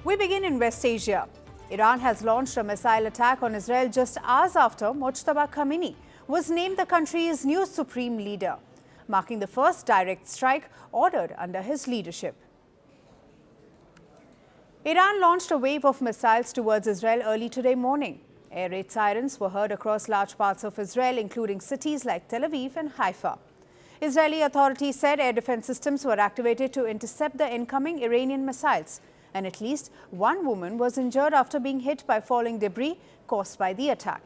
We begin in West Asia. Iran has launched a missile attack on Israel just hours after Mojtaba Khamenei was named the country's new supreme leader, marking the first direct strike ordered under his leadership. Iran launched a wave of missiles towards Israel early today morning. Air raid sirens were heard across large parts of Israel, including cities like Tel Aviv and Haifa. Israeli authorities said air defense systems were activated to intercept the incoming Iranian missiles, and at least one woman was injured after being hit by falling debris caused by the attack.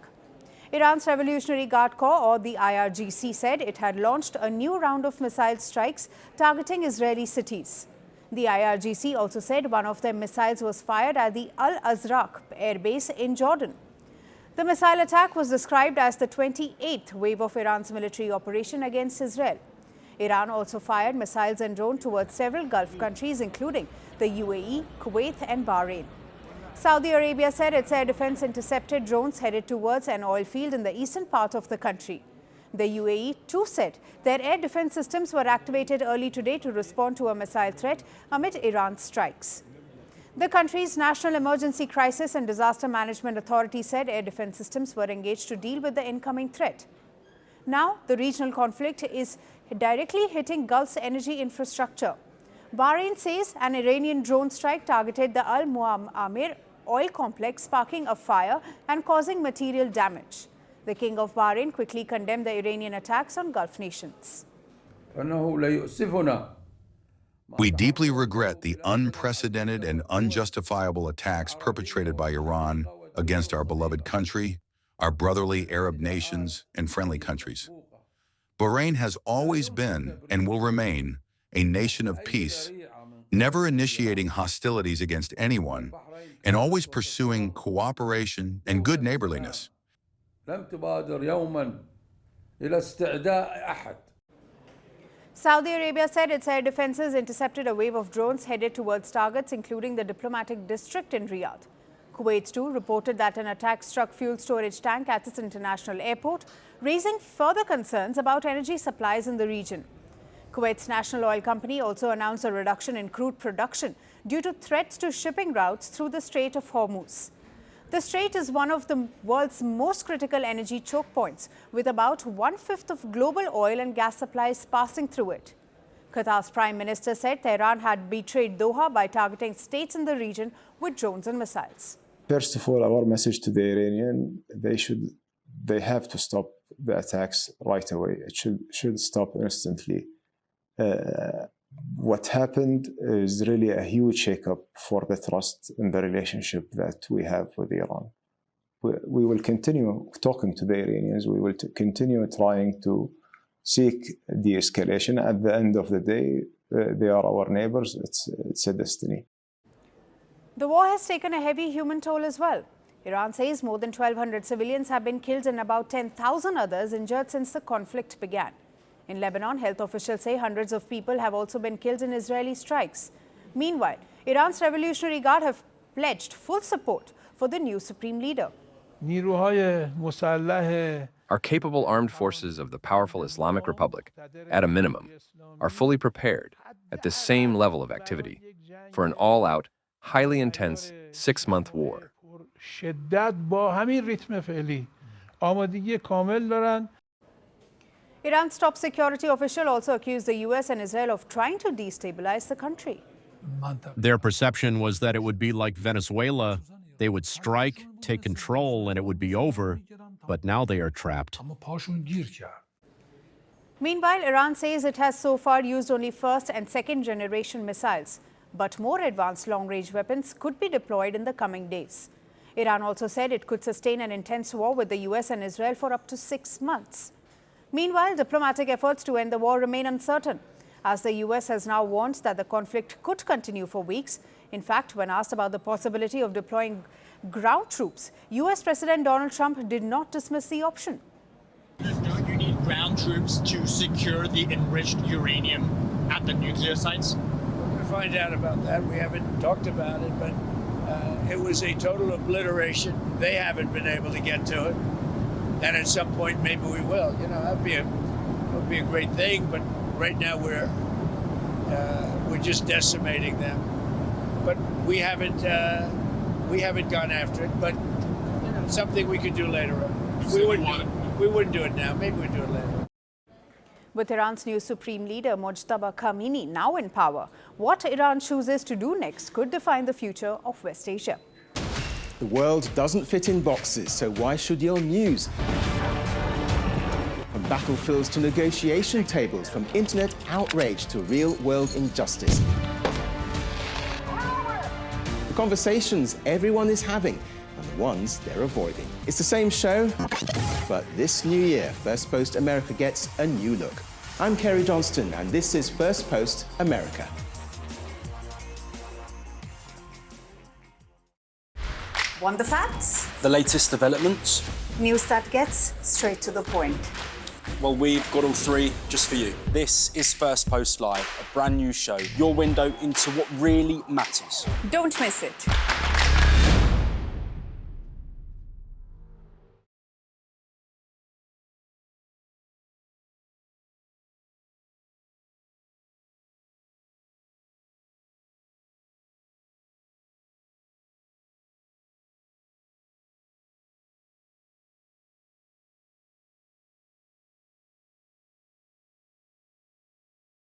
Iran's Revolutionary Guard Corps, or the IRGC, said it had launched a new round of missile strikes targeting Israeli cities. The IRGC also said one of their missiles was fired at the Al-Azraq airbase in Jordan. The missile attack was described as the 28th wave of Iran's military operation against Israel. Iran also fired missiles and drones towards several Gulf countries, including the UAE, Kuwait and Bahrain. Saudi Arabia said its air defense intercepted drones headed towards an oil field in the eastern part of the country. The UAE too said their air defense systems were activated early today to respond to a missile threat amid Iran's strikes. The country's National Emergency Crisis and Disaster Management Authority said air defense systems were engaged to deal with the incoming threat. Now, the regional conflict is directly hitting Gulf's energy infrastructure. Bahrain says an Iranian drone strike targeted the Al Muammar oil complex, sparking a fire and causing material damage. The King of Bahrain quickly condemned the Iranian attacks on Gulf nations. We deeply regret the unprecedented and unjustifiable attacks perpetrated by Iran against our beloved country, our brotherly Arab nations, and friendly countries. Bahrain has always been and will remain a nation of peace, never initiating hostilities against anyone, and always pursuing cooperation and good neighborliness. Saudi Arabia said its air defenses intercepted a wave of drones headed towards targets, including the diplomatic district in Riyadh. Kuwait too reported that an attack struck fuel storage tank at its international airport, raising further concerns about energy supplies in the region. Kuwait's national oil company also announced a reduction in crude production due to threats to shipping routes through the Strait of Hormuz. The strait is one of the world's most critical energy choke points, with about 1/5 of global oil and gas supplies passing through it. Qatar's Prime Minister said Tehran had betrayed Doha by targeting states in the region with drones and missiles. First of all, our message to the Iranian, they have to stop the attacks right away. It should stop instantly. What happened is really a huge shakeup for the trust in the relationship that we have with Iran. We will continue talking to the Iranians. We will continue trying to seek de-escalation. At the end of the day, they are our neighbors. It's a destiny. The war has taken a heavy human toll as well. Iran says more than 1,200 civilians have been killed and about 10,000 others injured since the conflict began. In Lebanon, health officials say hundreds of people have also been killed in Israeli strikes. Meanwhile, Iran's Revolutionary Guard have pledged full support for the new supreme leader. Our capable armed forces of the powerful Islamic Republic, at a minimum, are fully prepared at the same level of activity for an all-out, highly intense 6-month war. Iran's top security official also accused the US and Israel of trying to destabilize the country. Their perception was that it would be like Venezuela. They would strike, take control, and it would be over. But now they are trapped. Meanwhile, Iran says it has so far used only first and second generation missiles, but more advanced long-range weapons could be deployed in the coming days. Iran also said it could sustain an intense war with the US and Israel for up to 6 months. Meanwhile, diplomatic efforts to end the war remain uncertain, as the US has now warned that the conflict could continue for weeks. In fact, when asked about the possibility of deploying ground troops, US President Donald Trump did not dismiss the option. Don't you need ground troops to secure the enriched uranium at the nuclear sites? We're going to find out about that. We haven't talked about it, but it was a total obliteration. They haven't been able to get to it. And at some point, maybe we will. You know, that would be a great thing. But right now, we're just decimating them. but we haven't gone after it. But something we could do later on. We wouldn't do it now. Maybe we'd do it later. With Iran's new supreme leader, Mojtaba Khamenei, now in power, what Iran chooses to do next could define the future of West Asia. The world doesn't fit in boxes, so why should your news? From battlefields to negotiation tables, from internet outrage to real-world injustice. The conversations everyone is having and the ones they're avoiding. It's the same show, but this new year, Firstpost America gets a new look. I'm Kerry Johnston, and this is Firstpost America. Want the facts? The latest developments? News that gets straight to the point. Well, we've got all three just for you. This is Firstpost Live, a brand new show, your window into what really matters. Don't miss it.